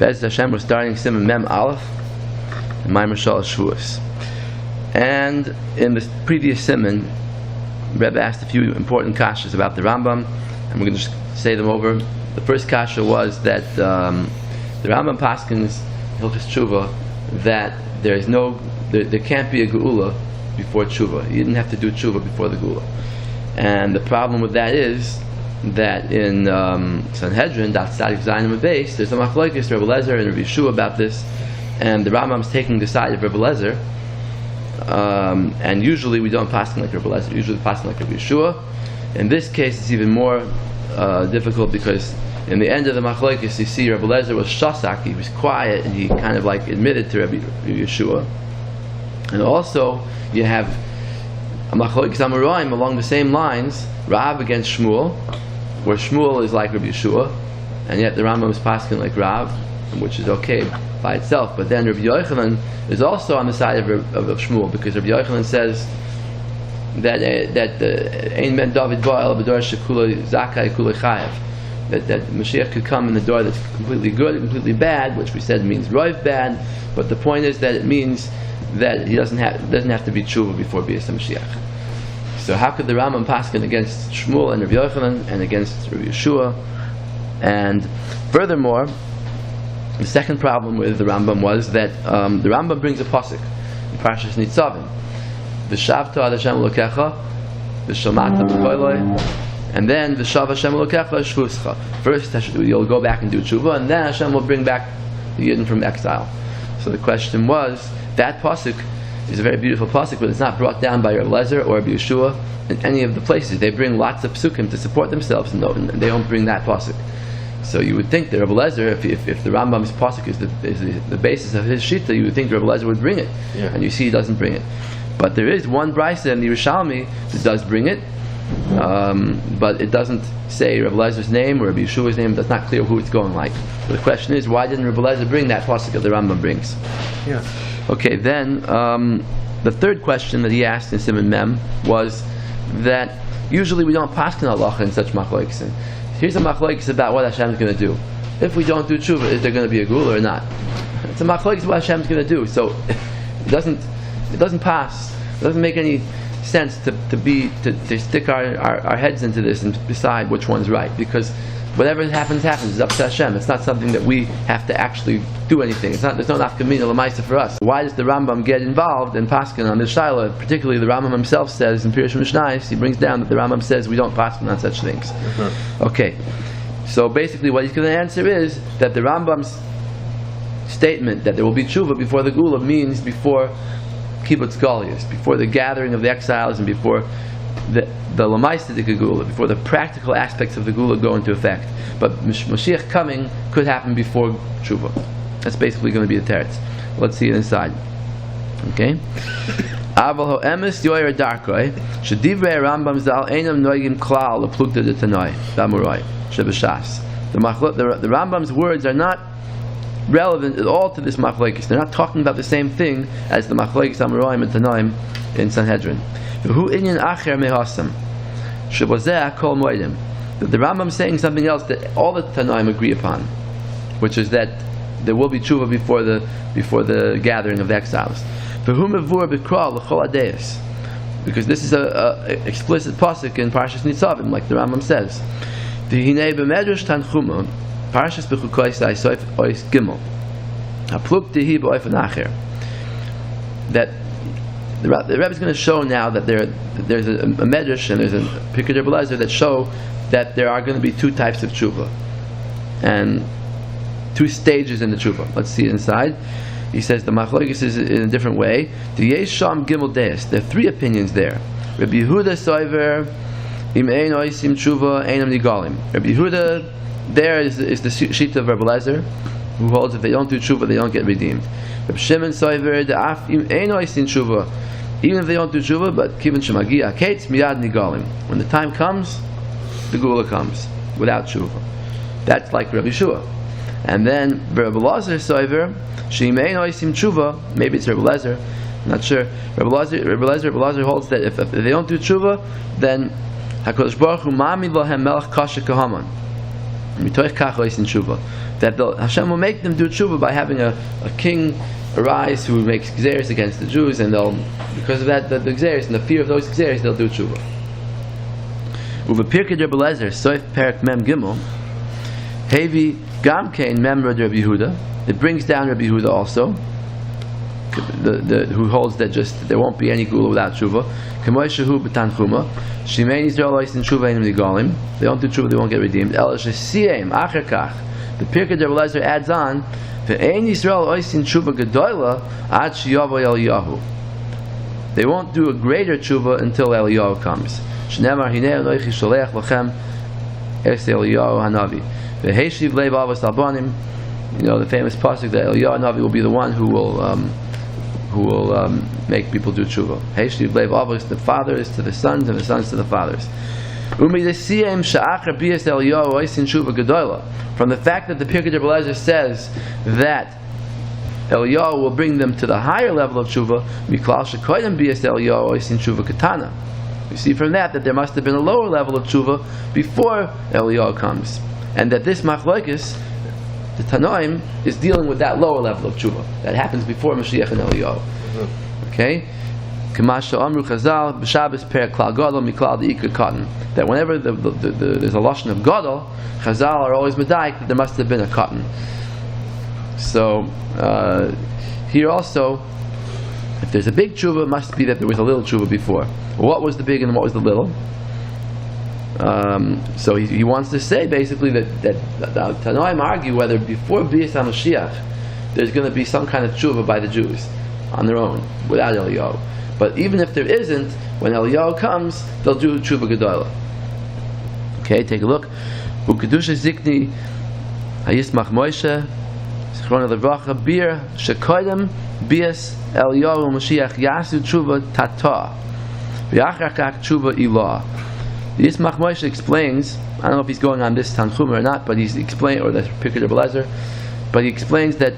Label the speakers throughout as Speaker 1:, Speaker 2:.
Speaker 1: Bez Hashem, we're starting Siman Mem Aleph, and Maamar Shalosh Shevuos. And in the previous Siman, Rabbi asked a few important kashas about the Rambam, and we're going to just say them over. The first kasha was that the Rambam paskins Hilchos Tshuva that there can't be a geula before tshuva. You didn't have to do tshuva before the geula. And the problem with that is that in Sanhedrin, Daf Tzadik Zayin base, there's a machlokes Rebbe Lezer and Rabbi Yeshua about this, and the Rambam's taking the side of Rebbe Lezer. And usually we don't paskin like Rebbe Lezer. Usually we paskin like Rabbi Yeshua. In this case, it's even more difficult because in the end of the machlokes, you see Rebbe Lezer was shasak. He was quiet and he kind of like admitted to Rabbi Yeshua. And also you have a machlokes Amoraim along the same lines, Rav against Shmuel, where Shmuel is like Rabbi Yeshua, and yet the Rambam is paskin like Rav, which is okay by itself. But then Rabbi Yochanan is also on the side of Shmuel, because Rabbi Yochanan says that Ein Ben David Ba'el B'dor Shekula Zakai Kula Chayev, that Mashiach could come in the door that's completely good, completely bad, which we said means roiv bad. But the point is that it means that he doesn't have to be tshuva before Bias Mashiach. So how could the Rambam paskin against Shmuel and Rabbi Yochanan and against Rabbi Yeshua? And furthermore, the second problem with the Rambam was that the Rambam brings a pasuk in Parshas Nitzavim, V'shavta ad Hashem Elokecha, V'shamata b'koiloi, and then V'shav Hashem Elokecha Shvuscha. First you'll go back and do tshuva, and then Hashem will bring back the Yidden from exile. So the question was, that pasuk is a very beautiful pasuk, but it's not brought down by Rebbe Lezer or Rabbi Yeshua in any of the places. They bring lots of psukim to support themselves, and they don't bring that pasuk. So you would think that Rebbe Lezer, if the Rambam's pasuk is the basis of his shita, you would think Rebbe Lezer would bring it, and you see he doesn't bring it. But there is one brisa in the Yerushalmi that does bring it, but it doesn't say Rebbe Lezer's name or Rabbi Yeshua's name. It's not clear who it's going like. So the question is, why didn't Rebbe Lezer bring that pasuk that the Rambam brings?
Speaker 2: Yeah.
Speaker 1: Okay, then the third question that he asked in Siman Mem was that usually we don't paskin halacha in such machlokes. Here's a machlokes about what Hashem is going to do. If we don't do tshuva, is there going to be a geula or not? It's a machlokes what Hashem is going to do. So it doesn't pass. It doesn't make any sense to stick our heads into this and decide which one's right, because whatever happens. It's up to Hashem. It's not something that we have to actually do anything. There's no nafkamina l'maisa for us. Why does the Rambam get involved in paskin on this shaila? Particularly, the Rambam himself says in Pirush Mishnayos, he brings down that the Rambam says we don't paskin on such things. Okay, so basically, what he's going to answer is that the Rambam's statement that there will be tshuva before the geula means before kibbutz galuyos, before the gathering of the exiles, and before the lamaisa de geula, before the practical aspects of the geula go into effect. But Mashiach coming could happen before tshuva. That's basically going to be the teretz. Let's see it inside. Okay. Aval ho emes yoyer darkoi shedivrei Rambam zal einam noigim klal leplukta de tanoi damuroi shebeshas. The Rambam's words are not relevant at all to this machlokes. They're not talking about the same thing as the machlokes Amoraim and Tanoim in Sanhedrin. Who inyan acher mehasam shebozeh kol moedim. The Rambam is saying something else that all the Tanoim agree upon, which is that there will be tshuva before the gathering of the exiles. Because this is a explicit pasuk in Parshas Nitzavim, like the Rambam says. Parshas Bechukosai Soif Ois Gimel. Hapluk Tehi B'Oifen Acher. That the Rebbe is going to show now that there's a medrash and there's a Pikud Rebbe Lezer that show that there are going to be two types of tshuva and two stages in the tshuva. Let's see it inside. He says the machlokes is in a different way. The Yesham Gimel Deis. There are three opinions there. Rabbi Yehuda Soiver Im Ein Oisim Tshuva Einam Nigalim. Rabbi Yehuda there is the sheet of Rebbe Lezer, who holds if they don't do tshuva, they don't get redeemed. Rabbi Shimon Soiver the Af Im Ein Oisim Tshuva. Even if they don't do tshuva, but Kivin Shemagia Kates Miyad Nigalim. When the time comes, the geula comes without tshuva. That's like Rabbi Yeshua. And then Rabbi Lezer Soiver Sheim Ein Oisim Tshuva. Maybe it's Rabbi Lezer, I'm not sure. Rabbi Lezer holds that if they don't do tshuva, then Hakadosh Baruch Hu Ma'amid Lahem Melech Kasha Kahaman. The that Hashem will make them do tshuva by having a king arise who makes gzeres against the Jews, and they'll, because of that, the gzeres and the fear of those gzeres, they'll do tshuva. Uva Pirkei Rabbi Lezer, Soif Perak Mem Gimel, Hevi Gamkein Mem Rabbi Yehuda. It brings down Rabbi Yehuda also, who holds that just there won't be any gula without tshuva. K'moy shehu b'tanchuma, Shimei Yisrael oisin tshuva enim nigalim. They don't do tshuva, they won't get redeemed. El shesiyem acher kach. The Pirkei Rabbi Lezer adds on, ve'ein Yisrael oisin tshuva gedola ad sheyavo Yirmiyahu. They won't do a greater tshuva until Eliyahu comes. Shneimar hinei Elochi sholeach lachem es Eliyahu hanavi. Ve'heshiv leiv avos albanim. You know the famous pasuk that Eliyahu hanavi will be the one who will make people do tshuva. Heshiv leiv avos, the fathers to the sons, and the sons to the fathers. From the fact that the Pirkei Rabbi Lezer says that Eliyahu will bring them to the higher level of tshuva, we see from that there must have been a lower level of tshuva before Eliyahu comes, and that this machlokes, the Tanoim, is dealing with that lower level of tshuva that happens before Mashiach and Eliyahu. Okay. That whenever there's a lashon of gadol, Chazal are always medayik that there must have been a cotton. So here also, if there's a big tshuva, it must be that there was a little tshuva before. What was the big and what was the little? So he wants to say basically that the Tanoim argue whether before B'yis HaMashiach there's going to be some kind of tshuva by the Jews on their own without Eliyahu. But even if there isn't, when Eliyahu comes, they'll do tshuva gedola. Okay, take a look. U'kedusha zikni hayismach Moshe zichron levracha bir shekoydem bias Eliyahu Mashiach yasu tshuva tata v'achar kach tshuva ilah. The Yismach Moshe explains, I don't know if he's going on this Tanchum or not, but he's explaining, or the Pirkei Rabbi Lezer, but he explains that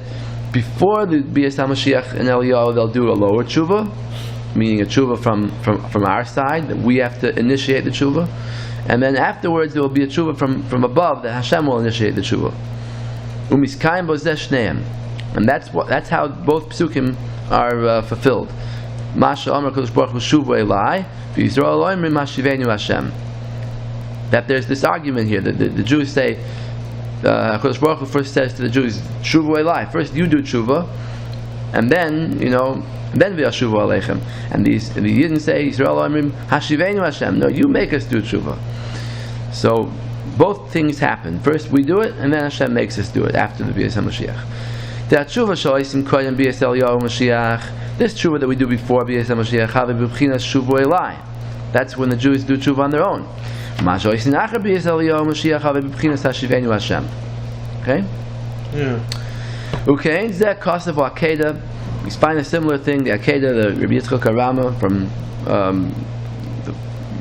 Speaker 1: before the Bias HaMashiach and Eliyahu, they'll do a lower tshuva, meaning a tshuva from our side, that we have to initiate the tshuva, and then afterwards there will be a tshuva from above that Hashem will initiate the tshuva. Umiskayim bozeh shneim, and that's how both psukim are fulfilled. Masha Amar Kodesh Baruch Hu Shuvu Elai v'Yisrael Oimrim Mashivenu Hashem. That there's this argument here that the Jews say, Kodesh Baruch Hu first says to the Jews, Shuvu Elai, first you do tshuva, and then v'Yashuvu Aleichem. And the Yidden say, Yisrael Oimrim Hashivenu Hashem. No, you make us do tshuva. So both things happen. First we do it, and then Hashem makes us do it after the B'yas HaMashiach. That tshuva sh'oisim koyim b'yas Eliyahu Mashiach. This tshuva that we do before B'yas HaMashiach, havi b'bchinas shuvu elai. That's when the Jews do tshuva on their own. Ma sh'oisim acher b'yas Eliyahu Mashiach, havi b'bchinas hashivenu Hashem. Okay?
Speaker 2: Yeah.
Speaker 1: Okay, zeh kosev Akeda. We find a similar thing. The Akeda, the Rabbi Yitzchak Arama from the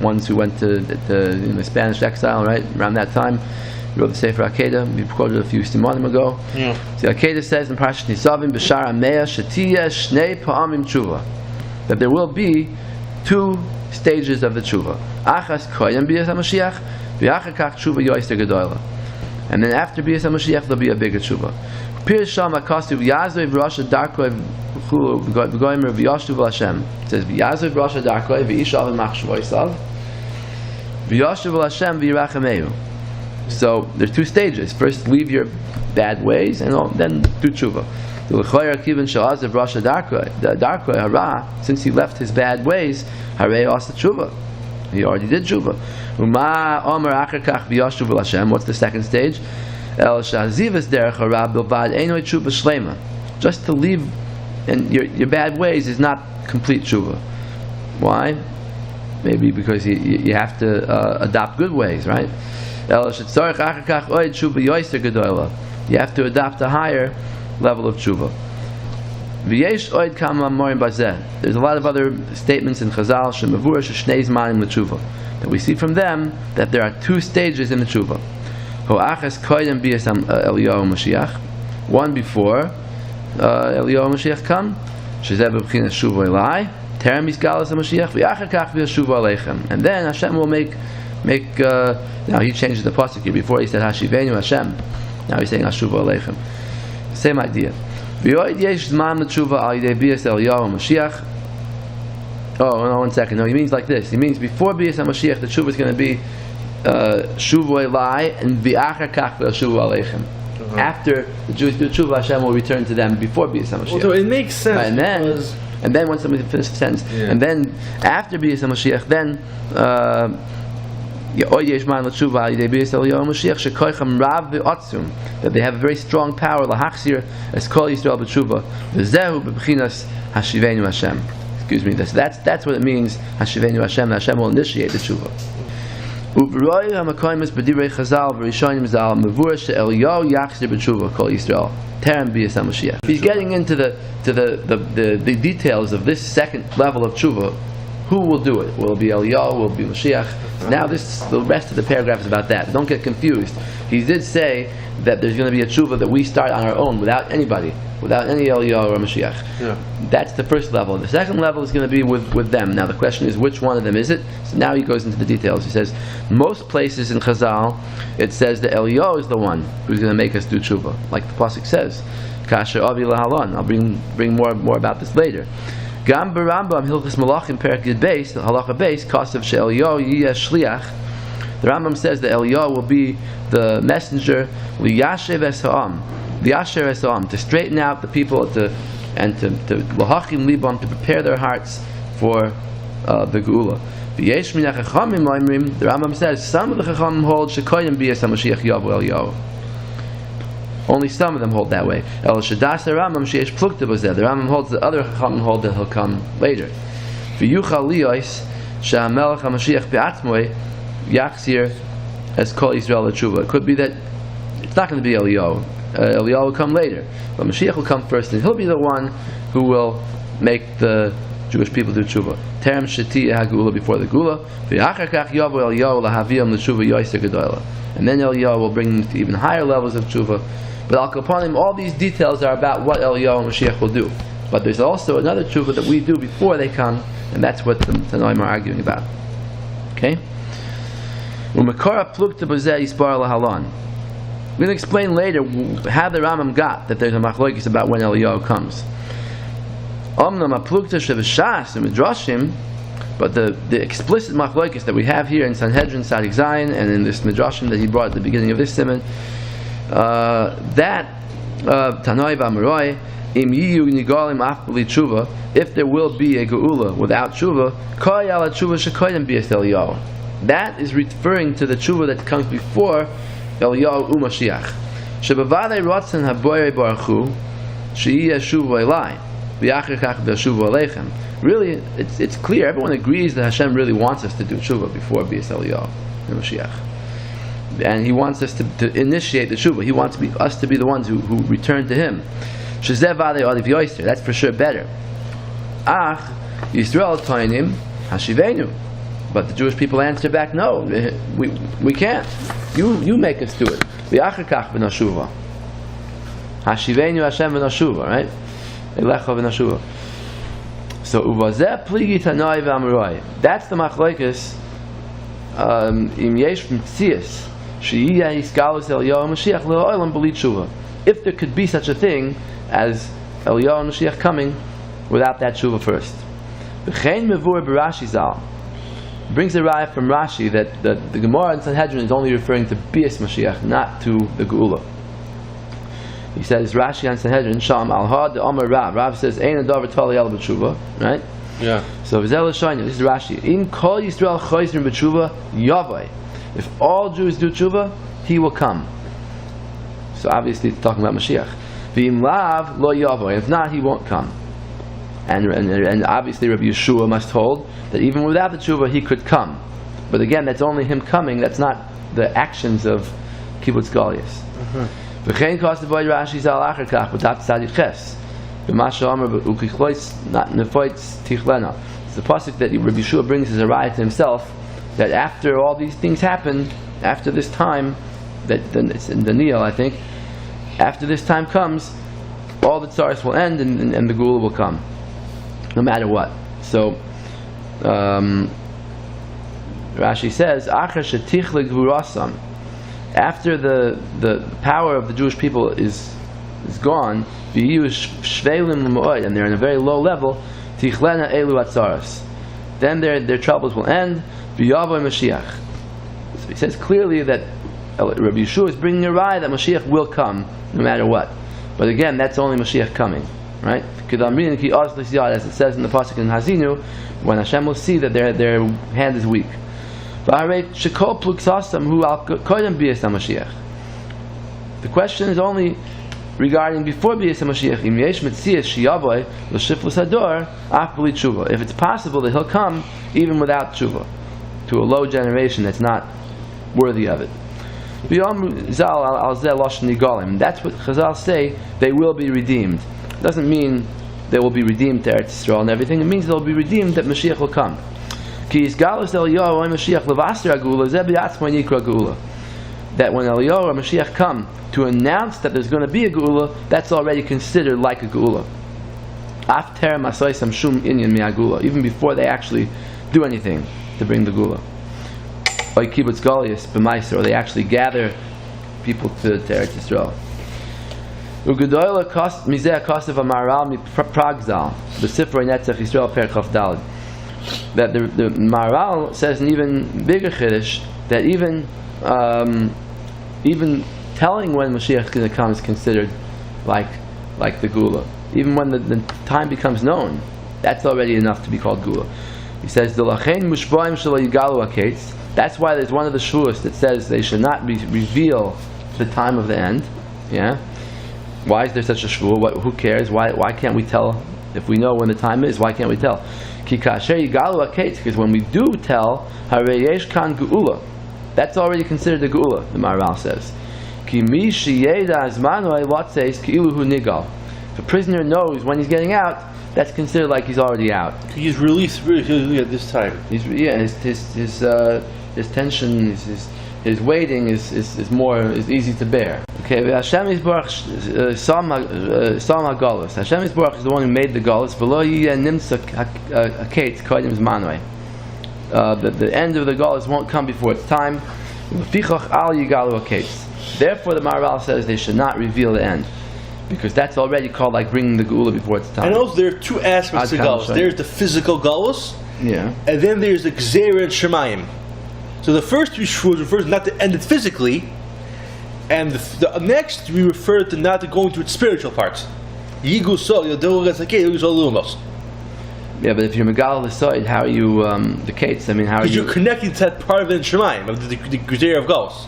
Speaker 1: ones who went to the Spanish exile, right around that time. He wrote the Sefer Akeda. We quoted a few Simanim ago.
Speaker 2: Yeah.
Speaker 1: So Akeda says in Parashat Nisavim, B'shar HaMeah Shetiyeh Shnei Pa'amim Tshuva, that there will be two stages of the Tshuva. Achas Koyem B'yas HaMashiach, V'achar Kach Tshuva Yoyster Gedola. And then after B'yas HaMashiach there'll be a bigger Tshuva. Pir Sham HaKasuv Yazov Rasha Darkoi V'goymer V'yashuv L'Hashem. It says V'yazov Rasha Darkoi V'ishav V'machshvoisav V'yashuv L'Hashem V'yirachamehu. So there's two stages. First, leave your bad ways, and then do tshuva. Since he left his bad ways, also tshuva. He already did tshuva. What's the second stage? Just to leave and your bad ways is not complete tshuva. Why? Maybe because you have to adopt good ways, right? You have to adopt a higher level of tshuva. There's a lot of other statements in Chazal that we see from them that there are two stages in the tshuva. One before Eliyahu Mashiach come, and then Hashem will make now he changes the pasuk here. Before he said Hashivenu Hashem, Now he's saying Ashuva Aleichem. Same idea. V'yoid yesh zman l'tshuva al yidei bias Eliyahu Mashiach. Oh, no, 1 second. No, he means like this. He means before bias Mashiach, the tshuva is going to be Shuvu Elai and v'achar kach v'Ashuva Aleichem. After the Jews do tshuva, Hashem will return to them before bias Mashiach.
Speaker 2: Well, so it makes sense.
Speaker 1: And then once somebody finishes the sentence, and then after bias Mashiach, then. That they have a very strong power as Kol Yisrael b'tshuva. Excuse me. That's what it means. Hashivenu Hashem. Hashem will initiate the tshuva. He's getting into the details of this second level of tshuva. Who will do it? Will it be Eliyahu? Will it be Mashiach? Now the rest of the paragraph is about that. Don't get confused. He did say that there's going to be a tshuva that we start on our own, without anybody, without any Eliyahu or Mashiach. Yeah. That's the first level. The second level is going to be with them. Now the question is, which one of them is it? So now he goes into the details. He says, most places in Chazal, it says that Eliyahu is the one who's going to make us do tshuva. Like the pasuk says, Kasher Avi Lahalon. I'll bring more about this later. Gam Barambam Hilchas Malachim Perak Yud Beis Halacha Beis Kasav she'Eliyahu yiyeh shliach. The Rambam says that Eliyahu will be the messenger liyashev es ha'am, liyasher es ha'am, to straighten out the people, to lahachim libam, to prepare their hearts for the geula. V'yesh min ha'chachamim oimrim. The Rambam says some of the chachamim hold shekoyim biyas haMashiach yavu Eliyahu. Only some of them hold that way. El Shadas Rambam sheish plukta b'zeh. The Rambam holds the other chachamim hold that he'll come later. V'yuchal liyos she'amelech haMashiach be'atzmoi yachzir as Kol Yisrael l'tshuva. It could be that it's not going to be Eliyahu. Eliyahu will come later, but Mashiach will come first, and he'll be the one who will make the Jewish people do tshuva. Terem shetiyah ha'geula, before the geula. V'achar kach yavu Eliyahu lahaviyam l'tshuva yoyser gedola. And then Eliyahu will bring them to even higher levels of tshuva. But Al-Quds, all these details are about what Eliyahu and Mashiach will do. But there's also another tshuva that we do before they come, and that's what the Tanoim are arguing about. Okay? We're going to explain later how the Rambam got that there's a machlokes about when Eliyahu comes. But the explicit machlokes that we have here in Sanhedrin Sadik Zayin and in this midrashim that he brought at the beginning of this Siman, that Tanoi v'Amaroi im yiyu nigalim af b'li tshuva, if there will be a geula without tshuva, kol yala tshuva shekoyim b'yas Eliyahu. That is referring to the tshuva that comes before Eliyahu u'Mashiach. Shebavadei rotzen haboyei baruchu she'iyeh shuvu elai v'yachar kach v'shuvu aleichem. Really, it's clear. Everyone agrees that Hashem really wants us to do tshuva before b'yas Eliyahu and Mashiach. And He wants us to initiate the tshuva. He wants us to be the ones who return to Him. That's for sure better. Ach, Yisrael toinim hashivenu. But the Jewish people answer back, no, we can't. You make us do it. V'achar kach v'nashuva. Hashivenu Hashem v'nashuva, right? Elecha v'nashuva. So uvazeh pligi tanoi v'amaroi. That's the machlokes im yesh mtzias. If there could be such a thing as Eliyahu and Mashiach coming without that tshuva first. Brings a raya from Rashi that the Gemara in Sanhedrin is only referring to Bias Mashiach, not to the Geula. He says Rashi on Sanhedrin, Sham al-Had the Amar Rav. Rav says, Ein adavar tali el b'tshuva, right?
Speaker 2: Yeah.
Speaker 1: So V'zel Shayna, this is Rashi. In Kol Yisrael choizrim b'tshuva yavai. If all Jews do tshuva, he will come. So obviously it's talking about Mashiach. V'im lav lo yavai. If not, he won't come. And obviously Rabbi Yeshua must hold that even without the tshuva he could come. But again, that's only him coming. That's not the actions of kibbutz galius. V'chein kos devoid Rashi zal acher kach b'tat tzadik ches. B'masha amar u'kichlois not nefoitz tichlena. It's the pasuk that Rabbi Yeshua brings as a raya to himself, that after all these things happen, after this time, it's in Daniel, I think, after this time comes, all the tzaros will end and the geula will come, no matter what. So Rashi says, "Achar shetichle gvurasam after the power of the Jewish people is gone, and they're in a very low level, then their troubles will end. So he says clearly that Rabbi Yeshua is bringing a raya that Mashiach will come no matter what. But again, that's only Mashiach coming, right? As it says in the pasuk in Hazinu, when Hashem will see that their hand is weak. The question is only regarding before B'yis HaMashiach. If it's possible that he'll come even without tshuva, to a low generation that's not worthy of it. And that's what Chazal say, they will be redeemed. It doesn't mean they will be redeemed to Eretz Yisrael and everything. It means they'll be redeemed that Mashiach will come. That when Eliyahu or Mashiach come to announce that there's going to be a geula, that's already considered like a geula. Even before they actually do anything to bring the geula. Or they actually gather people to Eretz Yisrael. That the Maharal says an even bigger chiddush, that even telling when Mashiach is going to come is considered like the Gula. Even when the time becomes known, that's already enough to be called Gula. He says, that's why there's one of the Shevuos that says they should not reveal the time of the end. Yeah? Why is there such a Shevuah? Who cares? Why can't we tell? If we know when the time is, why can't we tell? Because when we do tell, that's already considered the Geula, the Maharal says. If a prisoner knows when he's getting out, that's considered like he's already out.
Speaker 2: He's released really at this time.
Speaker 1: His tension, his waiting is easy to bear. Okay, Hashem Yisborach Sam HaGolus. Hashem Yisborach is the one who made the Golus. The end of the Golus won't come before its time. Therefore, the Maharal says they should not reveal the end, because that's already called like bringing the Geula before its time.
Speaker 2: And also, there are two aspects to Golus. There's the physical Golus, and then there's the Gzeira and Shemayim. So the first three Shevuos refers not to end it physically, and the next we refer to not to going to its spiritual parts. Yigu so lumos.
Speaker 1: Yeah, but if you're Megal the side, how are you the Kates? I mean, how are you?
Speaker 2: Because you're connecting to that part of the Shemayim, of the Gzeira of Golus.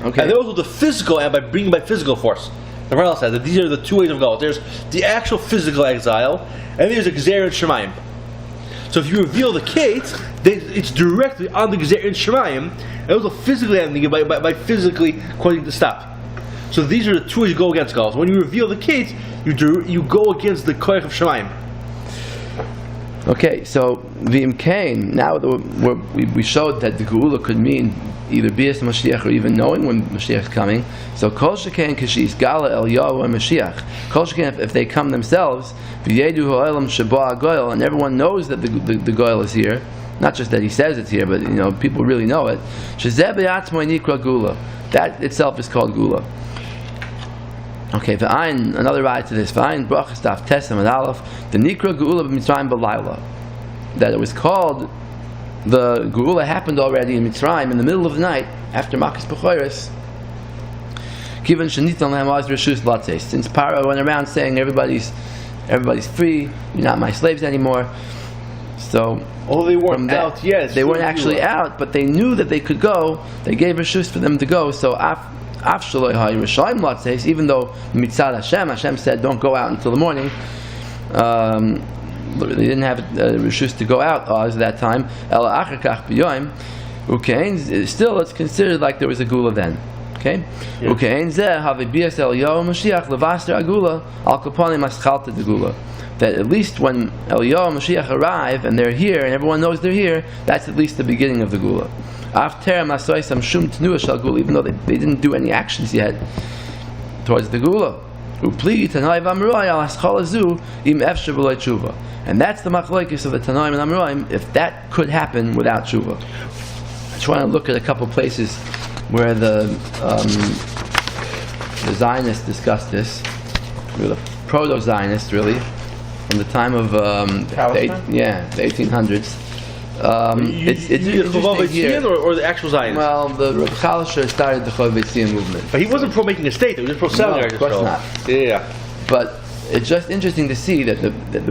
Speaker 1: Okay.
Speaker 2: And then also the physical, and by bringing by physical force. The Maharal says that these are the two ways of Golus. There's the actual physical exile, and there's a Gzeira and Shemayim. So if you reveal the Kate, then it's directly on the Gzeira and Shemayim, and also physically ending by physically causing to stop. So these are the two ways you go against Golus. When you reveal the Kate, you go against the Koich of Shemayim.
Speaker 1: Okay, so V'im Kain, now we showed that the Geula could mean either B'yis Mashiach or even knowing when Mashiach is coming. So Kol Shekain Kishis Gala Eliyahu and Mashiach. Kol Shekain, if they come themselves, V'yedu Ha'olam Sheba Goyal, and everyone knows that the Goyal is here. Not just that he says it's here, but people really know it. Shezeh B'yatzmoi Nikra Gula. That itself is called Gula. Okay, V'ayin, another ride to this. V'ayin Brachas Daf Tesem and Aleph, the Nikra Geula b'Mitzrayim b'Layla. That it was called, the Geula happened already in Mitzrayim in the middle of the night after Makas B'Choros. Given Shenitan Lehem Az Reshus Latzes. Since Paro went around saying everybody's free, you're not my slaves anymore. So
Speaker 2: they weren't out yet.
Speaker 1: They weren't actually out, but they knew that they could go. They gave Reshus for them to go. So even though Mitzad Hashem said don't go out until the morning, they didn't have reshus to go out at that time. Still, it's considered like there was a Gula then. Okay? That at least when Eliyahu and Mashiach arrive and they're here and everyone knows they're here, that's at least the beginning of the Gula. Even though they didn't do any actions yet towards the Gula. And that's the machlokes of the Tanaim and Amoraim, if that could happen without tshuva. I just want to look at a couple places where the Zionists discussed this. The proto-Zionists, really, from the time of the 1800s. It's interesting here,
Speaker 2: or the actual Zionists?
Speaker 1: Well, the Rabbi Shalosh started the Chovei Tzion movement.
Speaker 2: But he wasn't pro making a state; he was pro selling.
Speaker 1: No, of course not.
Speaker 2: Yeah.
Speaker 1: But it's just interesting to see that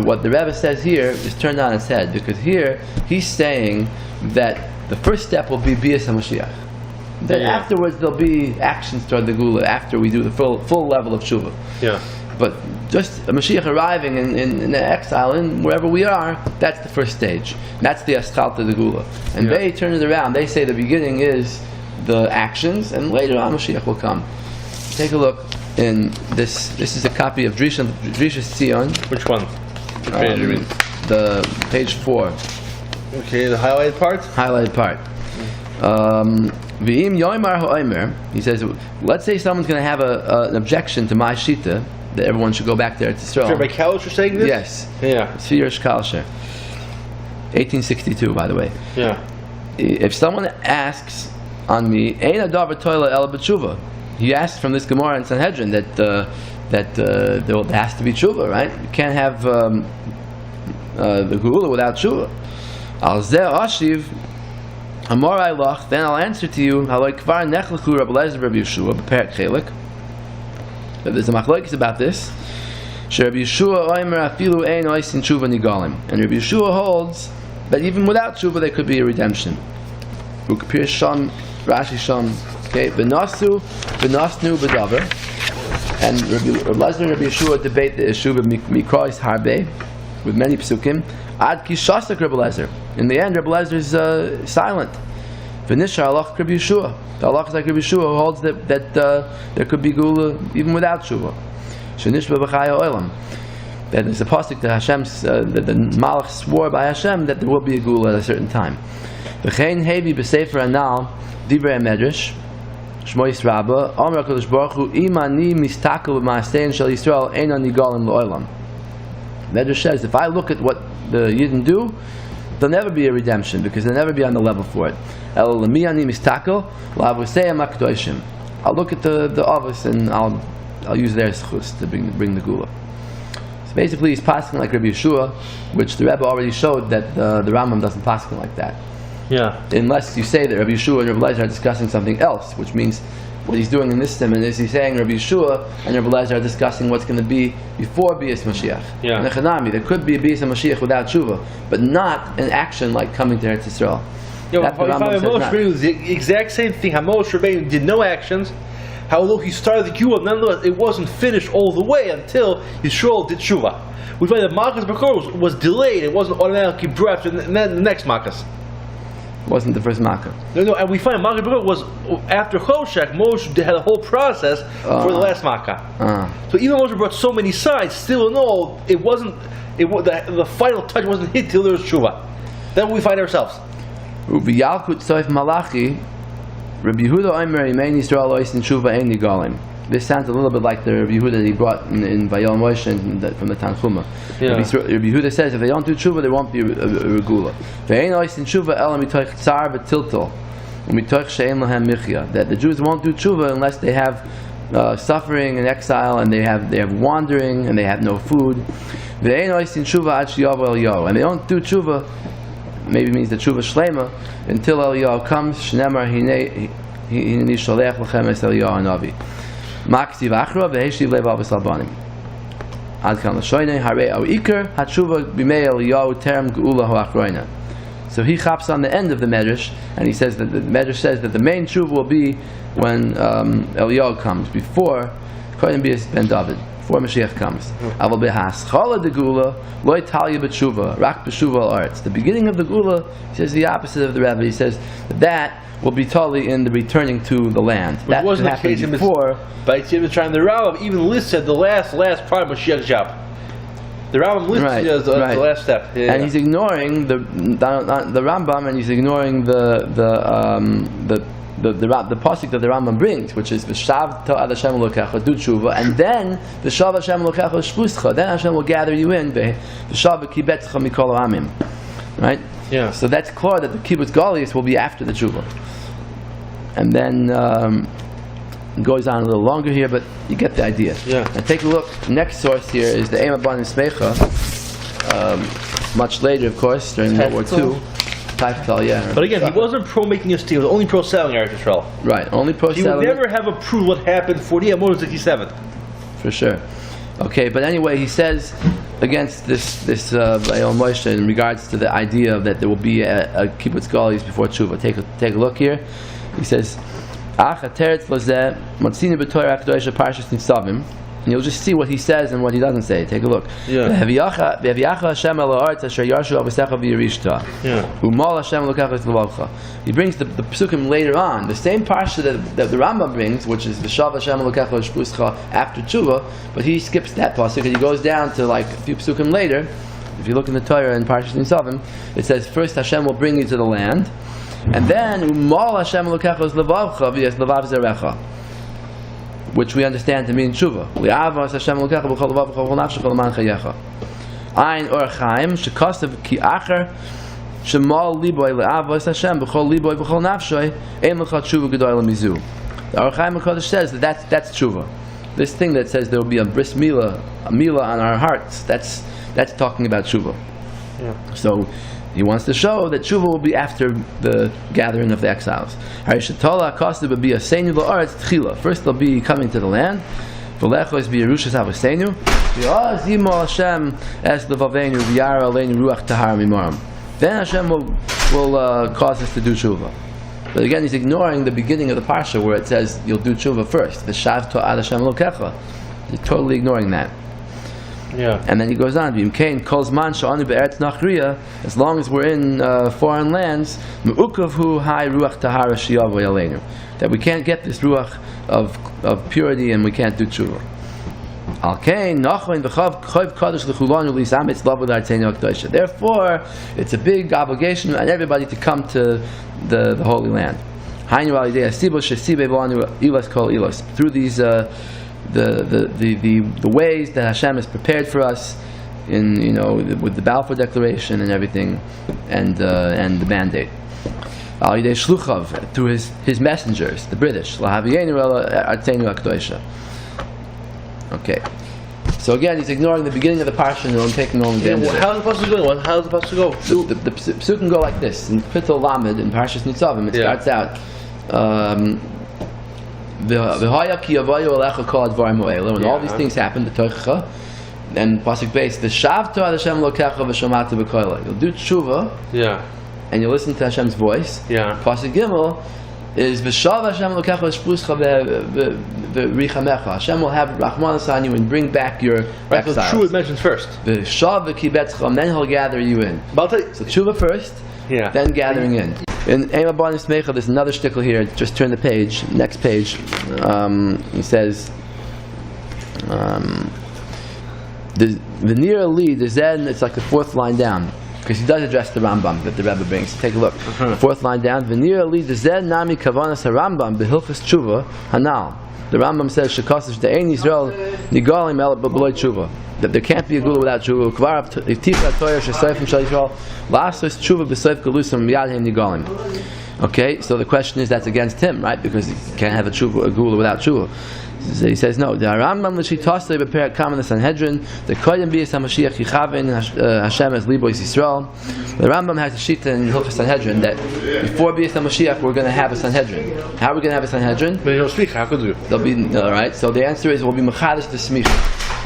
Speaker 1: what the Rebbe says here is turned on its head, because here he's saying that the first step will be Bias HaMashiach. Then afterwards there'll be actions toward the Gula after we do the full level of Tshuva.
Speaker 2: Yeah.
Speaker 1: But just a Mashiach arriving in the exile, in wherever we are, that's the first stage. That's the Aschalta the Gula. And they turn it around. They say the beginning is the actions, and later on Mashiach will come. Take a look in this. This is a copy of Drishas Tzion.
Speaker 2: Which one? Which page do you mean?
Speaker 1: The page 4.
Speaker 2: Okay, the highlighted part?
Speaker 1: Highlighted part. V'im yoimar ha'omer, he says, let's say someone's going to have an objection to my shita, that everyone should go back there to Israel.
Speaker 2: Rabbi Kalish was saying this?
Speaker 1: Yes.
Speaker 2: Yeah.
Speaker 1: Sefer Kalsher. 1862, by the way.
Speaker 2: Yeah.
Speaker 1: If someone asks on me, Ein adavar toila ela b'tshuva, he asks from this Gemara in Sanhedrin that there has to be tshuva, right? You can't have the Gula without tshuva. Al zeh ashiv, Amorai loch, then I'll answer to you, haloi kvar nechlechu Rabbi Eliezer Rabbi Yeshua, b'perek chelik. There's a machlokes about this. Rabbi Yeshua oimer afilu ein oisin tshuva nigalim, and Rabbi Yeshua holds that even without tshuva there could be a redemption. Ukpir sham, Rashi sham, okay, v'nasu, v'nasnu b'davar, and Rabbi Eliezer and Rabbi Yeshua debate the issue of mikrois harbe with many psukim. Ad kishasak Rabbi Eliezer. In the end, Rabbi Eliezer is silent. V'nishar alach Rabbi Yeshua. The halach is like Rabbi Yeshua, who holds that there could be gula even without tshuva. Shenishba b'chaya olam. That is a pasuk that Hashem, that the Malach swore by Hashem that there will be a gula at a certain time. V'chein hevi b'sefer anal divrei medrash shmois rabba Omer HaKadosh Baruch Hu imani mistakel b'maasein shel Yisrael ein ani galim l'olam. Medrash says, if I look at what the Yidden do, there'll never be a redemption, because they'll never be on the level for it. I'll look at the office and I'll use their schus to bring the gula. So basically he's passing like Rabbi Yeshua, which the Rebbe already showed that the Rambam doesn't pass like that.
Speaker 2: Yeah.
Speaker 1: Unless you say that Rabbi Yeshua and Rabbi Eliezer are discussing something else, which means what he's doing in this Siman is he's saying Rabbi Yeshua and Rabbi Eliezer are discussing what's going to be before Bias Mashiach.
Speaker 2: Yeah.
Speaker 1: Nechanami, there could be a Bias Mashiach without tshuva, but not an action like coming to Eretz Yisrael.
Speaker 2: The exact same thing. How Moshe Rabbeinu did no actions. How although he started the Gula, nonetheless it wasn't finished all the way until Yisrael did Tshuva. We find that Makas B'Kor was delayed. It wasn't automatically brought to the next Makas.
Speaker 1: Wasn't the first Makkah.
Speaker 2: No, and we find Makkah was after Choshek. Moshe had a whole process for the last Makkah. So even though Moshe brought so many sides, still in all, it wasn't. The final touch wasn't hit till there was Tshuva. Then we find ourselves.
Speaker 1: Rabbi Yalkut Soif Malachi, Rabbi Yehuda Omer Yimein Yisrael Oisin Tshuva Ein Nigalim. This sounds a little bit like the Rabbi Yehuda that he brought in Vayoel Moshe from the Tanchuma.
Speaker 2: Yeah.
Speaker 1: Rabbi Yehuda says if they don't do tshuva, there won't be a regula. That the Jews won't do tshuva unless they have suffering and exile, and they have wandering, and they have no food. And they don't do tshuva. Maybe means the tshuva shlema until Eliyahu comes. Shnemar hinei sholech lechem es Eliyahu hanavi. Maksiv achra v'heshiv lev avos albanim. Ad kan l'shoynei harei au iker hatshuva b'mei Eliyahu terem geula ho'achroina. So he chops on the end of the medrash, and he says that the medrash says that the main tshuva will be when Eliyahu comes, before Cohen ben David, before Mashiach comes. Aval behaschala de gula loy talya b'tshuva rak b'shuva al aretz. The beginning of the gula, he says the opposite of the Rebbe. He says that will be totally in the returning to the land.
Speaker 2: That wasn't the case before. By Yitzchak, the Rambam even listed the last part of Mashiach's job. The Rambam listed the last step. Yeah.
Speaker 1: And he's ignoring the Rambam, and he's ignoring the pasuk that the Rambam brings, which is v'shav ta'ad Hashem Elokecha, do tshuva, and then v'shav Hashem Elokecha shpuscha. Then Hashem will gather you in v'shav v'kibetzcha mikol ha'amim. Right.
Speaker 2: Yeah.
Speaker 1: So that's clear that the kibbutz galius will be after the tshuva. and then goes on a little longer here, but you get the idea.
Speaker 2: Yeah.
Speaker 1: And take a look. Next source here is the Eim Abanim Smecha. Much later, of course, during World War II. Taftal, yeah.
Speaker 2: But again, he wasn't pro making a steal. He was only pro selling Eretz Yisrael.
Speaker 1: Right, only pro
Speaker 2: He
Speaker 1: selling.
Speaker 2: would never have approved what happened 67.
Speaker 1: For sure. Okay, but anyway, he says against this Vayoel Moshe in regards to the idea that there will be a kibbutz galis before tshuva. Take a look here. He says, "Ach ateret lazeh matzini b'Torah HaKadosh parshas Nitzavim." And you'll just see what he says and what he doesn't say. Take a look.
Speaker 2: Yeah.
Speaker 1: V'yaviyacha Hashem el ha'aretz asher yarshu al b'secha v'yirishta.
Speaker 2: Yeah.
Speaker 1: U'mal Hashem l'kachas l'vavcha. He brings the psukim later on. The same parsha that the Rambam brings, which is v'shav Hashem l'kachas shpuscha after tshuva, but he skips that pasuk and he goes down to like a few psukim later. If you look in the Torah in Parshas Nitzavim, it says first Hashem will bring you to the land, and then U'mal Hashem l'kachas l'vavcha v'yes l'vav zerecha, which we understand to mean tshuva. Li'avas Hashem l'kecha b'chol l'vav b'chol nafshecha l'man chayecha. Ein or chaim shekasav ki acher shemal liboy li'avas Hashem b'chol liboy b'chol nafshoy ein l'cha tshuva gedoy l'mizu. The Or Chaim HaKadosh says that that's tshuva. This thing that says there will be a bris milah, a milah on our hearts, that's talking about tshuva.
Speaker 2: Yeah.
Speaker 1: So he wants to show that tshuva will be after the gathering of the exiles. First they'll be coming to the land. Then Hashem will cause us to do tshuva. But again, he's ignoring the beginning of the parsha where it says you'll do tshuva first. He's totally ignoring that.
Speaker 2: Yeah.
Speaker 1: And then he goes on, as long as we're in foreign lands, that we can't get this ruach of purity and we can't do tshuva. Therefore, it's a big obligation on everybody to come to the Holy Land. Through these the ways that Hashem has prepared for us, with the Balfour Declaration and everything, and the mandate. Through his messengers, the British. Okay. So again, he's ignoring the beginning of the parsha and taking only the end.
Speaker 2: How's it supposed to go? How's it supposed to go?
Speaker 1: The psukim go like this. In Pitul Lamed in Parshas Nitzavim, it starts out. When all these things happen, the Toichacha, and pasuk base, the Shavto ad Hashem lokecha v'shomata b'koila. You'll do tshuva, and you listen to Hashem's voice. Pasuk Gimel is v'shav Hashem lokecha v'shpuscha v'richamecha. Hashem will have rachmanas on you and bring back your exiles.
Speaker 2: So tshuva is mentioned first.
Speaker 1: V'shav v'kibetcha, and then He'll gather you in. So tshuva first, then gathering in. In Eim Abanim Smecha, there's another shtickle here. Just turn the page. Next page. He says, the near lead, the Zen, it's like the fourth line down. Because he does address the Rambam that the Rebbe brings. So take a look. The fourth line down. The near lead, the Zen, Nami Kavanas HaRambam, Behilchas Tshuva, Hanal. The Rambam says, Shekasish De'ein Yisrael, Nigalim El B'B'loi Tshuva. That there can't be a gula without tshuva. Okay, so the question is, that's against him, right? Because he can't have a gula without tshuva. So he says no. The Rambam l'shitosle b'perek kam in the Sanhedrin. The koyim b'yis hamashiach yichavin Hashem as libois Yisrael. The Rambam has a shita in Hilchos Sanhedrin that before b'yis hamashiach we're going to have a Sanhedrin. How are we going to have a Sanhedrin?
Speaker 2: How could you?
Speaker 1: They'll be all right. So the answer is we'll be mechadish the smicha.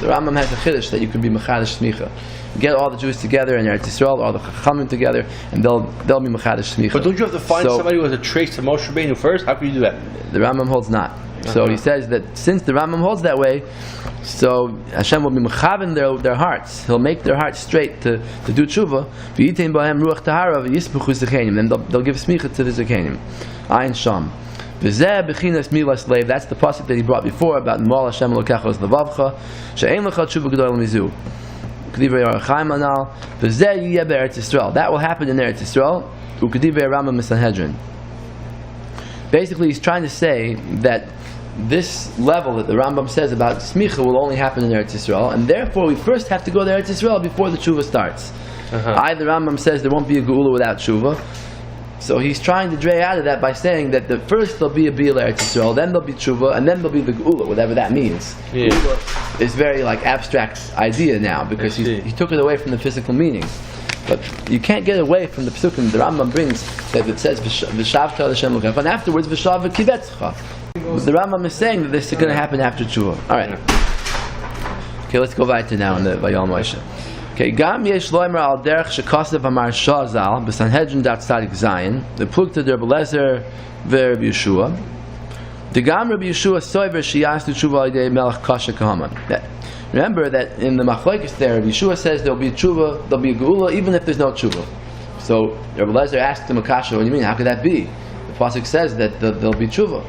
Speaker 1: The Rambam has a chiddush that you could be mechadish smicha. Get all the Jews together in Eretz Yisrael, all the Chachamim together, and they'll be mechadish smicha.
Speaker 2: But don't you have to find somebody who has a trace to Moshe Rabbeinu first? How can you do that?
Speaker 1: The Rambam holds not. So he says that since the Rambam holds that way, so Hashem will be mechaven their hearts. He'll make their hearts straight to do tshuva. Then they'll give smicha to the zekenim. Ayin Sham. That's the pasuk that he brought before about Mal Hashem Elokechos Levavcha she'ein lecha tshuva gedolah mizu. That will happen in Eretz Yisrael. Basically, he's trying to say that this level that the Rambam says about smicha will only happen in Eretz Yisrael, and therefore we first have to go to Eretz Yisrael before the tshuva starts. Either Rambam says there won't be a geula without tshuva, So he's trying to drag out of that by saying that first there'll be a B'il Eretz Yisrael, then there'll be Tshuva, and then there'll be the Geula, whatever that means.
Speaker 2: Yeah.
Speaker 1: Geula is very like abstract idea now because he took it away from the physical meaning. But you can't get away from the psukim the Rambam brings that it says V'shavta Hashem L'checha, and afterwards V'shav V'kivetzcha. The Rambam is saying that this is going to happen after Tshuva. All right. Okay, let's go weiter now in the Vayoel Moshe. Okay, Gam yesh loimer al derech shekasav amar shazal b'sanhedrin dat tzadik zayin the plukta der Belezer ve'Rabbi Yeshua the Gam Rabbi Yeshua soiver sheyas to tshuva alidei melech kasha kahaman. Remember that in the machlokes there, Rabbi Yeshua says there'll be tshuva, there'll be a geula even if there's no tshuva. So Rabbi Belezer asked him a kasha, what do you mean? How could that be? The pasuk says that there'll be tshuva.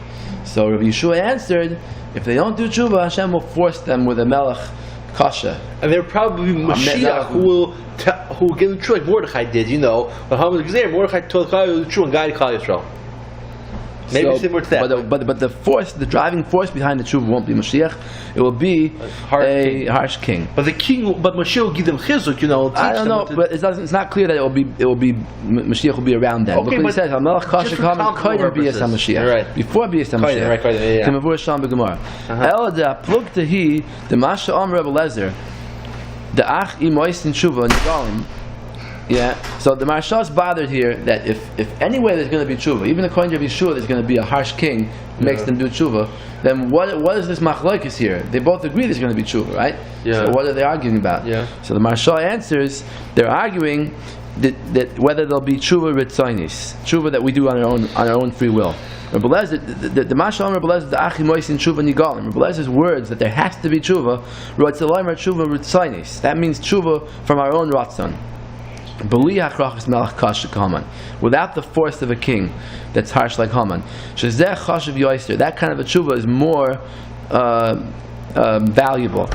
Speaker 1: So Rabbi Yeshua answered, if they don't do tshuva, Hashem will force them with a melech kasha.
Speaker 2: And there will probably be Mashiach who will give them true, like Mordechai did, when Haman was there, Mordechai told Klal Yisrael the true and guided Klal Yisrael. Maybe similar to that.
Speaker 1: But the force, the driving force behind the tshuva won't be Mashiach. It will be a harsh king.
Speaker 2: But Mashiach will give them chizuk,
Speaker 1: I don't know, but it's not clear that it will be Mashiach will be around then.
Speaker 2: Okay,
Speaker 1: look what he says. Hamelach kasha kamen koydem b'yis HaMashiach.
Speaker 2: Right.
Speaker 1: Before b'yis HaMashiach.
Speaker 2: Right.
Speaker 1: K'mavur Sham b'Gemara. El da plukta hi the Masha Om Rebbe Lezer the ach imois in tshuva nigalim. Yeah, so the Maharsha is bothered here that if anyway there's going to be tshuva, even according to Yeshua there's going to be a harsh king who makes them do tshuva, then what is this machlokes here? They both agree there's going to be tshuva, right?
Speaker 2: Yeah.
Speaker 1: So what are they arguing about?
Speaker 2: Yeah.
Speaker 1: So the Maharsha answers, they're arguing that whether there'll be tshuva ritzonis, tshuva that we do on our own free will. Rabbi Lezer, the Maharsha on Rabbi Lezer, the achim moisin tshuva nigalim. Rabbi Lezer's words that there has to be tshuva, rotzalomer tshuva ritzonis. That means tshuva from our own ratzon. Without the force of a king that's harsh like Haman. That kind of a tshuva is more valuable.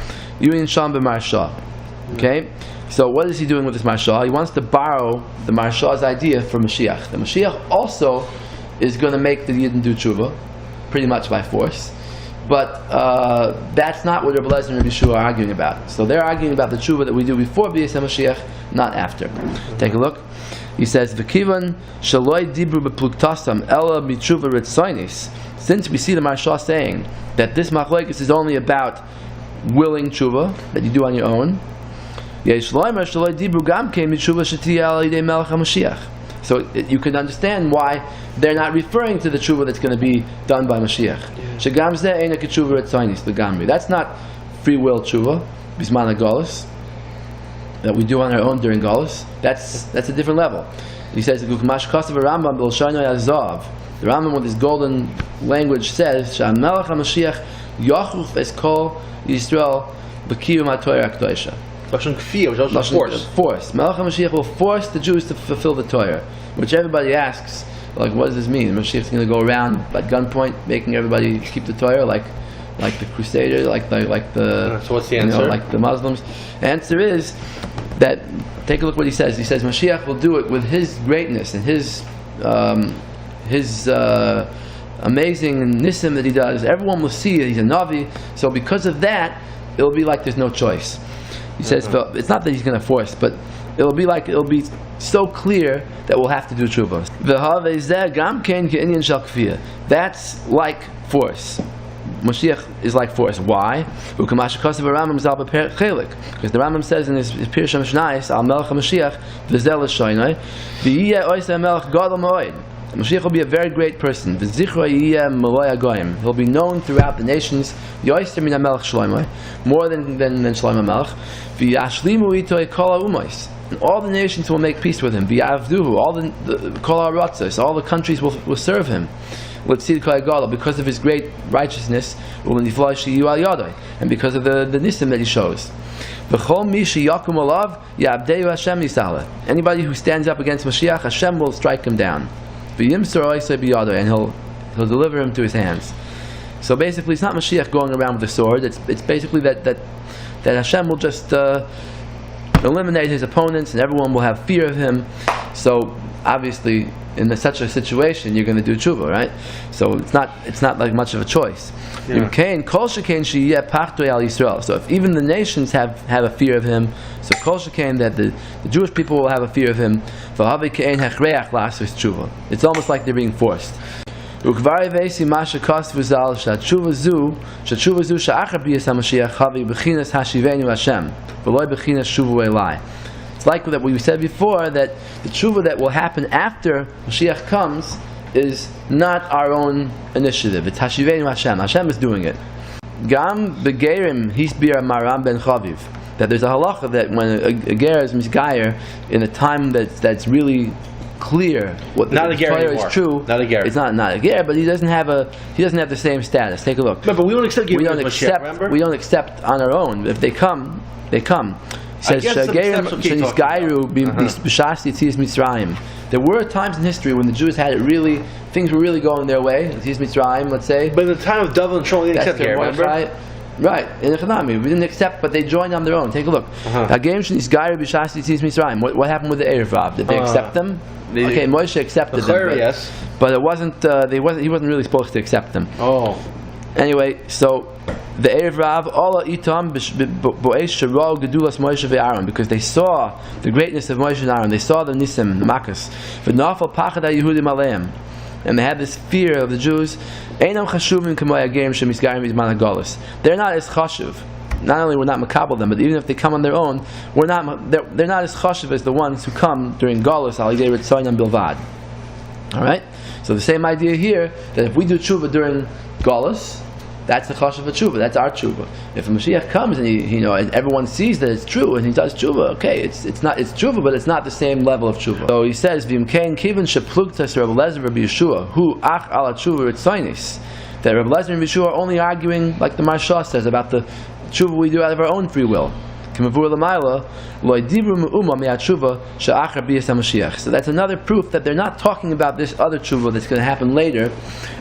Speaker 1: Okay? So what is he doing with this Maharsha? He wants to borrow the Maharsha's idea for Mashiach. The Mashiach also is going to make the Yidden do tshuva, pretty much by force. But that's not what Rabbi Lezer and Rabbi Yeshua are arguing about. So they're arguing about the tshuva that we do before B'yis HaMashiach, not after. Take a look. He says, "V'kivan shaloi dibru bepluktasam ela mitshuva ritzonis." Since we see the Maharsha saying that this machlokes is only about willing tshuva that you do on your own, yesh loimer shaloi dibru gam kein mitshuva shetiyah al yidei melech HaMashiach. So you can understand why they're not referring to the tshuva that's going to be done by Mashiach. That's not free will tshuva, bisman galus, that we do on our own during galus. That's a different level. He says the Rambam with his golden language says Melech HaMashiach yachuf es kol Yisrael b'kiyum ha'Torah HaKadoshah. Force. Melech HaMashiach will force the Jews to fulfill the Torah, which everybody asks, like, what does this mean? Mashiach's going to go around at gunpoint making everybody keep the Torah, like the Crusader, like the
Speaker 2: so what's the answer?
Speaker 1: Like the Muslims. The answer is that, take a look what he says. He says Mashiach will do it with his greatness and his amazing nisim that he does. Everyone will see that he's a Navi. So because of that, it'll be like there's no choice. He says it's not that he's going to force, but it'll be so clear that we'll have to do tshuva. That's like force. Mashiach is like force. Why? Because the Rambam says in his Pirush HaMishnayos, Al Melech HaMashiach, V'zel L'shoynoi, V'yiyeh oiseh Melech Gadol Moed. Mashiach will be a very great person. He'll be known throughout the nations. More than Shlomo Melech. And all the nations will make peace with him. All the countries will serve him. Because of his great righteousness, and because of the nisim that he shows. Anybody who stands up against Mashiach, Hashem will strike him down. And he'll deliver him to his hands. So basically, it's not Mashiach going around with a sword. It's basically that Hashem will just eliminate his opponents, and everyone will have fear of him. So obviously in such a situation you're going to do tshuva, right? So it's not like much of a choice.
Speaker 2: Yeah.
Speaker 1: So if even the nations have a fear of him, so kol shekain that the Jewish people will have a fear of him. It's almost like they're being forced. It's like that we said before, that the tshuva that will happen after Mashiach comes is not our own initiative. It's Hashivenu Hashem. Hashem is doing it. Gam begerim hisbir maram ben chaviv. That there's a halacha that when a ger is misgayer in a time that's really clear what the Torah is true.
Speaker 2: Not a ger.
Speaker 1: It's not a ger, but he doesn't have the same status. Take a look.
Speaker 2: But we don't accept. We don't
Speaker 1: accept on our own. If they come, they come. He says, there were times in history when the Jews had it really, things were really going their way. Mitzrayim, let's say.
Speaker 2: But in the time of David and Shaul, they didn't accept ger, remember?
Speaker 1: Right, in the Chanami, we didn't accept, but they joined on their own. Take a look. What happened with the Erev Rav? Did they accept them? Okay, Moshe accepted them,
Speaker 2: yes,
Speaker 1: but it wasn't. He wasn't really supposed to accept them.
Speaker 2: Oh.
Speaker 1: Anyway, so the Erev Rav Allah itam bo'esh sharo gedulas Moshe ve'Aaron, because they saw the greatness of Moshe and Aaron. They saw the nisim, the makas. V'nafal pachad haYehudim aleim, and they had this fear of the Jews. Einam chashuvim k'moy hagerim shemisgarim b'zman hagalus. They're not as chashuv. Not only we're not makabel them, but even if they come on their own, they're not as chashuv as the ones who come during galus al yidei ritzayin bilvad. All right. So the same idea here, that if we do tshuva during galus, that's the chashuv of tshuva. That's our tshuva. If a Mashiach comes and and everyone sees that it's true and he does tshuva, okay, it's tshuva, but it's not the same level of tshuva. So he says, "V'imkein kiven sheplugtas Rabbi Lezer Rabbi Yeshua hu ach ala tshuva ritzainis." That Rabbi Lezer and Yeshua are only arguing, like the Marsha says, about the tshuva we do out of our own free will. So that's another proof that they're not talking about this other tshuva that's going to happen later,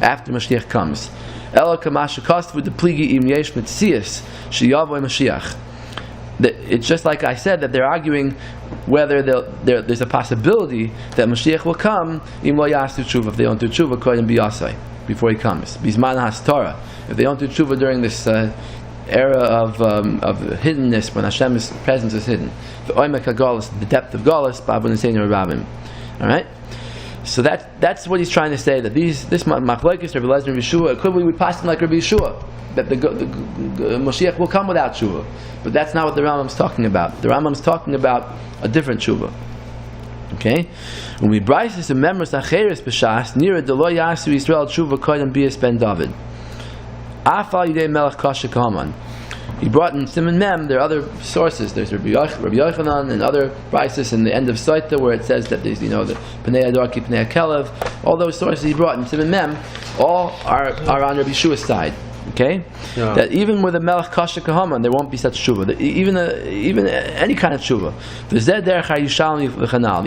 Speaker 1: after Mashiach comes. It's just like I said, that they're arguing whether there's a possibility that Mashiach will come if they don't do tshuva before he comes. If they don't do tshuva during this era of hiddenness, when Hashem's presence is hidden, the depth of galus, alright? So that's what he's trying to say, that this machlokes Rabbi Lezer and Yeshua, could we pass him like Rabbi Yeshua, that the Moshiach will come without tshuva, but that's not what the Rambam's talking about. The Rambam's talking about a different tshuva. Okay, when we brises the members acheres b'shas nira de lo yasu Yisrael tshuva koydem bias ben David. Afal yidei melech kasha kahaman. He brought in Siman Mem. There are other sources. There's Rabbi Yochanan and other brises in the end of Saita where it says that there's the Pnei Adorki, Pnei Kelev. All those sources he brought in Siman Mem all are on Rabbi Yeshua's side. Okay, yeah. That even with a Melech Kasha Kahaman there won't be such tshuva. Even any kind of tshuva.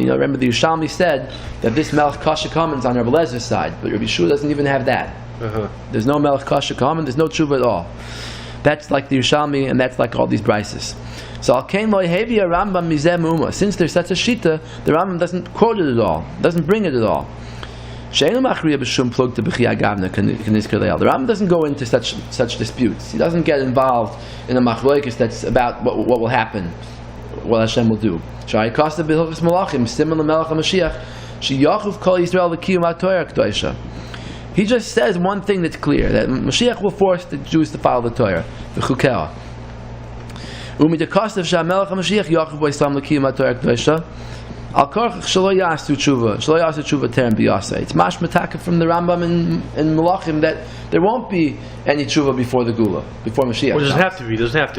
Speaker 1: Remember the Yushalmi said that this Melech Kasha Kahaman is on Rabbi Lezer's side, but Rabbi Yeshua doesn't even have that. There's no Melech Kasha Kahaman. There's no tshuva at all. That's like the Yushalmi, and that's like all these brises. So since there's such a shita, the Rambam doesn't quote it at all, doesn't bring it at all. The Rambam doesn't go into such disputes. He doesn't get involved in a machlokes that's about what will happen, what Hashem will do. He just says one thing that's clear, that Mashiach will force the Jews to follow the Torah, the Chukah. It's mashmataka from the Rambam in Malachim that there won't be any tshuva before the Gula, before Mashiach.
Speaker 2: Well, it doesn't have to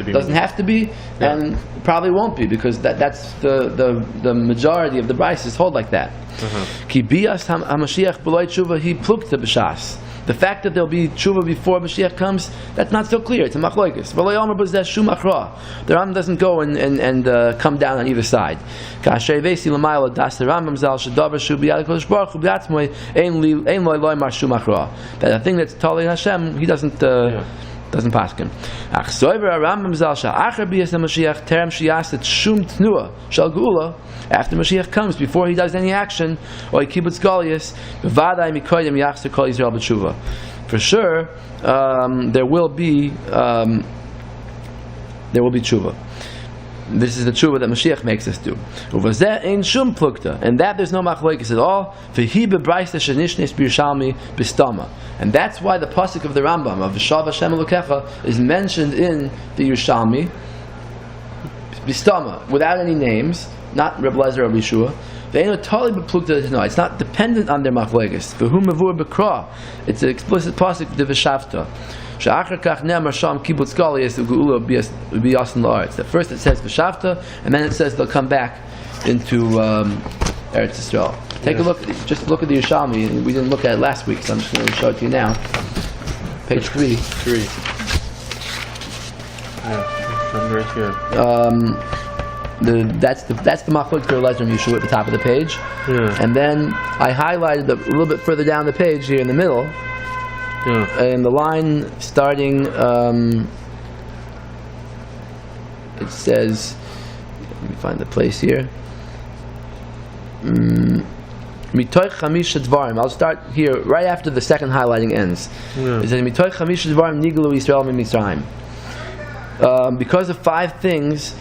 Speaker 2: be.
Speaker 1: Doesn't have to be, yeah. And probably won't be, because that's the majority of the brises hold like that. Ki bias HaMashiach b'loy tshuva hi plukta b'shas. The fact that there'll be tshuva before Mashiach comes, that's not so clear. It's a machlokes. The Rambam doesn't go and come down on either side. That a thing that's totally Hashem, he doesn't Doesn't paskin. Ach soiver Rambam zal sha'achar biyas Mashiach terem shiyaset shum tnua shal geula. After Mashiach comes, before he does any action, or he kibbutz galius, b'vadai mikoyim yachzer kol Yisrael b'tshuva. For sure, there will be tshuva. This is the tshuva that Mashiach makes us do. Uvazeh ein shum plukta, and that there's no machlokes at all. V'hi bebraisa shenishnes b'Yerushalmi b'stama, and that's why the pasuk of the Rambam of V'shav Hashem Elokecha is mentioned in the Yerushalmi b'stama, without any names, not Reb Lezer or Yeshua. No, it's not dependent on their machlokes. V'hu mavur b'kra, it's an explicit pasuk de v'shavta. At first it says v'shavta, and then it says they'll come back into Eretz Yisrael. Take a look, just look at the Yerushalmi. We didn't look at it last week, so I'm just going to show it to you now. Page 3.
Speaker 2: Yeah, right here.
Speaker 1: That's the machlok for Lezer and Yeshua at the top of the page, and then I highlighted a little bit further down the page here in the middle. And the line starting, it says, let me find the place here. Mitoich chamisha dvarim. I'll start here right after the second highlighting ends. It says Mitoich chamisha dvarim niglu Yisrael miMitzrayim. Because of 5 things,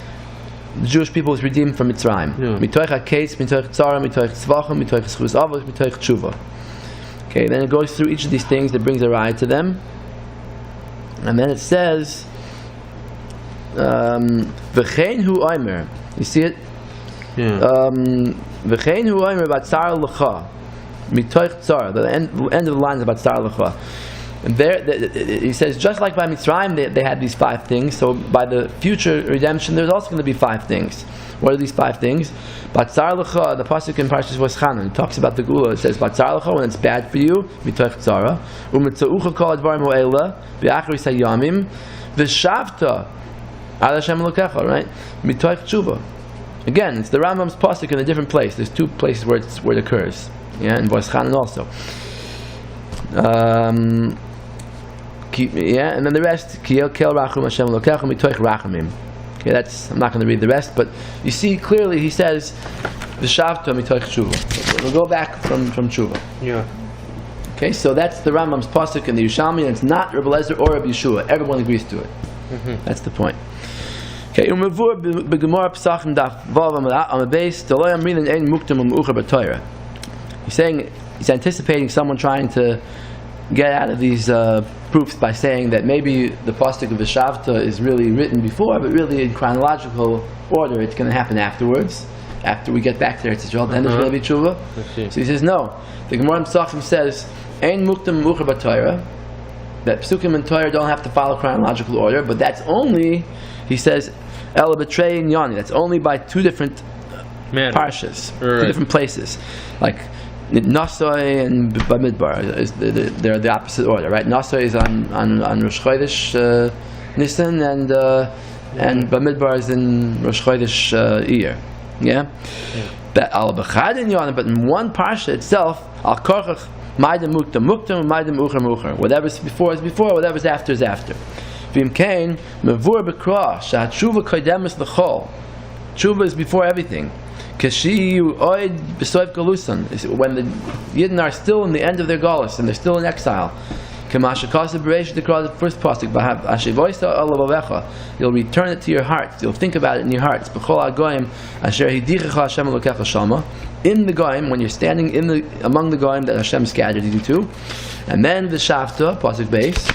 Speaker 1: the Jewish people was redeemed from Mitzrayim. Mitoich haketz, mitoich tzara, mitoich tzvachim, mitoich zchus avos, mitoich tshuva. Okay, then it goes through each of these things that brings a ride to them, and then it says, "V'chein hu omer." You see it? V'chein hu omer batzar lecha, mitoich tzar. The end of the line is about tzar lecha. And there, he says, just like by Mitzrayim, they had these 5 things. So by the future redemption, there's also going to be 5 things. What are these 5 things? Batzar lecha, the pasuk in Parshas Voschanan, it talks about the gula. It says batzar lecha, when it's bad for you, mitoich tzara, u'mitzaucha kol advarim ho'ela, v'achris hayamim, v'shavta ad Hashem Elokecha, right? Mitoich tshuva. Again, it's the Rambam's pasuk in a different place. There's 2 places where it occurs. Yeah, in Voschanan also. And then the rest, Kiel kel rachum Hashem Elokecha mitoich rachamim. Okay, I'm not going to read the rest, but you see clearly he says v'shavta mitoich tshuva. We'll go back from tshuva. Okay, so that's the Rambam's pasuk in the Yerushalmi, and it's not Rabbi Lezer or Rabbi Yeshua. Everyone agrees to it. That's the point. Okay, umavur b'gemara psachim daf vav on the base. Deloy amrin ein muktam u'ucher b'Torah. He's saying, he's anticipating someone trying to get out of these proofs by saying that maybe the pasuk of V'shavta is really written before, but really in chronological order it's going to happen afterwards, after we get back there to Israel, then there's going to be tshuva. So he says no. The Gemara Psachim says ein muktam u'ucher b'Torah, that psukim and Torah don't have to follow chronological order, but that's only, he says, ela b'trei and yani, that's only by 2 different parshas, 2 different places, like Nasoi and Bamidbar they're the opposite order, right? Nasoi is on Rosh Chodesh Nisan, and Bamidbar is in Rosh Chodesh Iyar. That al b'chad in Yonah, but in one parsha itself, al korchach ma'idem muktam muktam ma'idem ucher mucher. Whatever's before is before, whatever's after is after. V'im kain mevur b'kra sha'tshuva kodemus l'chol. Tshuva is before everything. When the Yidden are still in the end of their galus and they're still in exile, the first pasuk, you'll return it to your heart. You'll think about it in your hearts. In the goyim, when you're standing among the goyim that Hashem scattered you to, and then the shavta pasuk base.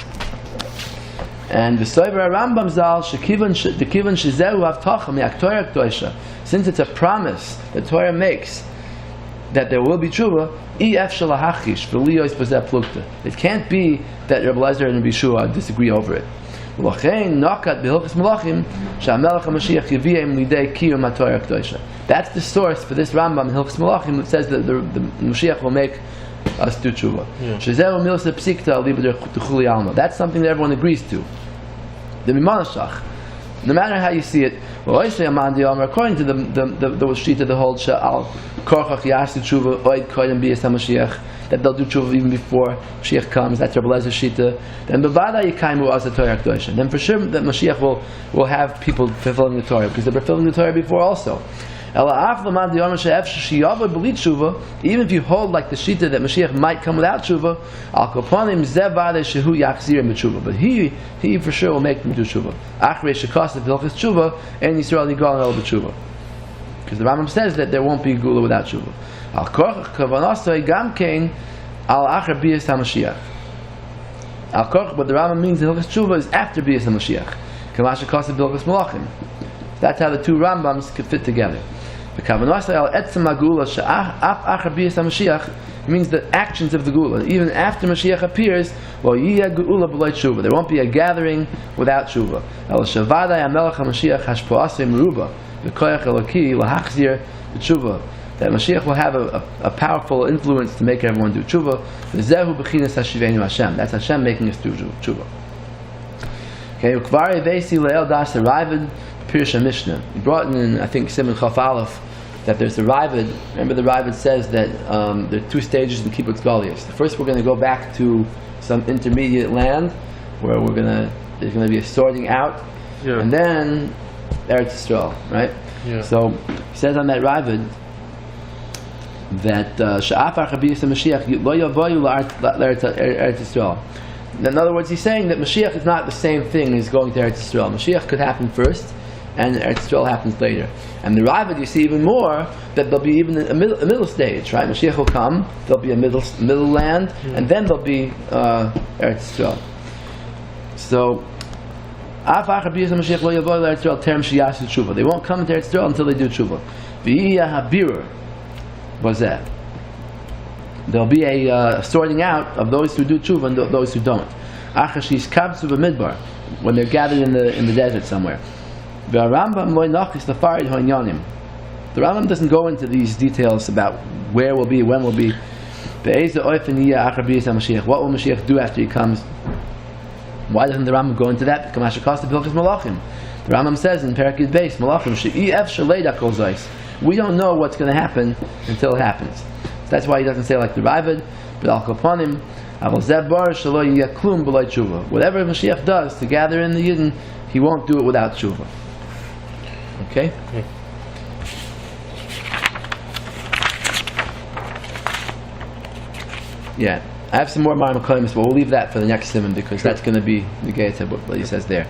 Speaker 1: And the Sefer Rambam zal shekivan shizehu avtacha mi'aktorah k'toisha. Since it's a promise that Torah makes that there will be tshuva, it can't be that Rabbi Lezer and Rabbi Yeshua disagree over it. That's the source for this Rambam in Hilchos Malachim that says that the Mashiach will make us do tshuva. That's something that everyone agrees to. The Mimanashach, no matter how you see it, according to the shita, the whole sha'al korchach yasu tshuva oid koydem biyas hamashiach. that they'll do tshuva even before Mashiach comes. That's Rabbi Elazar's shita. Then b'vada yikaimu az Torah HaKadosh. Then for sure that Mashiach will have people fulfilling the Torah because they were fulfilling the Torah before also. Even if you hold like the shita that Mashiach might come without tshuva, but he for sure will make them do tshuva. Because the Rambam says that there won't be gula without tshuva. What the Rambam means in Hilchos Tshuva is after Biyas HaMashiach. That's how the two Rambams could fit together. It means the actions of the Gula. Even after Mashiach appears, there won't be a gathering without Tshuva. That Mashiach will have a powerful influence to make everyone do Tshuva. That's Hashem making us do Tshuva. Okay, Pirsha Mishnah. He brought in, I think, Siman Chaf Aleph, that there's the Ravid. Remember, the Ravid says that there are two stages in Kibbutz Galias. First, we're going to go back to some intermediate land where there's going to be a sorting out, and then Eretz Yisrael, right?
Speaker 2: Yeah.
Speaker 1: So he says on that Ravid that Sha'afar Chabiyas Mashiach lo yavayu Eretz Yisrael. In other words, he's saying that Mashiach is not the same thing as going to Eretz Yisrael. Mashiach could happen first, and Eretz Yisrael happens later. And the Ravid, you see even more that there'll be even a middle stage, right? Mashiach will come, there'll be a middle land, and then there'll be Eretz Yisrael. So, they won't come into Eretz Yisrael until they do tshuva. There'll be a sorting out of those who do tshuva and those who don't. When they're gathered in the desert somewhere. The Rambam doesn't go into these details about where will be, when will be. What will Mashiach do after he comes? Why doesn't the Rambam go into that? The Rambam says in Parakid Beis, we don't know what's going to happen until it happens. So that's why he doesn't say like the Ravid, but Al-Quds. Whatever Mashiach does to gather in the Yidden, he won't do it without tshuva. Okay? Yeah. I have some more Maamar, but we'll leave that for the next Siman because that's going to be the Geta, what he says there.